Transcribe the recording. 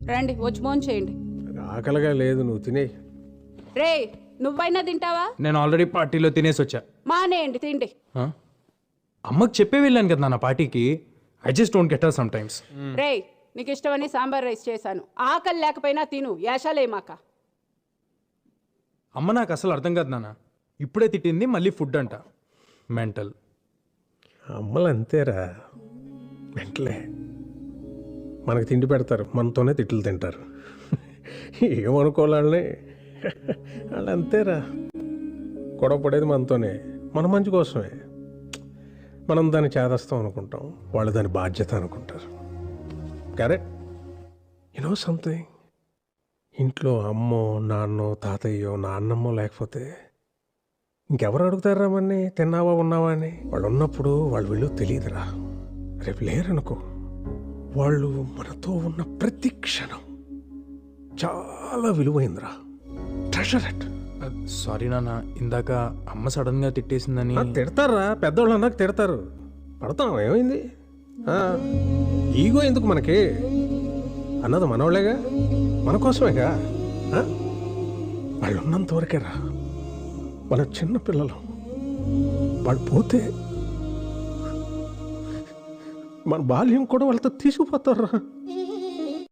రండి వచ్చి భోజనం చేయండి. ఆకలిగా లేదు, నువ్వు తినే. రే నువ్వైనా తింటావా? నేను ఆల్రెడీ పార్టీలో తినేసి వచ్చా. మానేయండి తిండి. ఆ? అమ్మకి చెప్పే వెళ్ళాను కదా నా పార్టీకి. I just don't get her sometimes. రే నీకు ఇష్టమని సాంబార్ రైస్ చేశాను, ఆకలి లేకపోయినా తిను, యాషాలేమాక. అమ్మ నాకు అసలు అర్థం కాదు నాన్న. ఇప్పుడే తిట్టింది, మళ్ళీ ఫుడ్ అంట. మెంటల్. అమ్మలు అంతేరా, వెంటలే మనకు తిండి పెడతారు, మనతోనే తిట్లు తింటారు. ఏమనుకోవాలని వాళ్ళు అంతేరా. గొడవ పడేది మనతోనే, మన మంచి కోసమే. మనం దాన్ని చేదస్తాం అనుకుంటాం, వాళ్ళు దాని బాధ్యత అనుకుంటారు. కరెక్ట్. యూనో సంథింగ్, ఇంట్లో అమ్మో నాన్నో తాతయ్యో నాన్నమ్మో లేకపోతే ఇంకెవరు అడుగుతారా మన్ని తిన్నావా ఉన్నావా అని? వాళ్ళు ఉన్నప్పుడు వాళ్ళు వీళ్ళు తెలియదురా. రేపు లేరనుకో, వాళ్ళు మనతో ఉన్న ప్రతి క్షణం చాలా విలువైందిరా. Treasure it. సారీ నాన్న, ఇందాక అమ్మ సడన్ గా తిట్టేసిందని. తిడతారా, పెద్దోళ్ళు అన్నాక తిడతారు, పడతాం, ఏమైంది? ఈగో ఎందుకు మనకి? అన్నది మనోళ్ళేగా, మన కోసమేగా. వాళ్ళు ఉన్నంత వరకేరా మన చిన్న పిల్లలు. వాళ్ళు పోతే మన బాల్యం కూడా వాళ్ళతో తీసుకుపోతారా.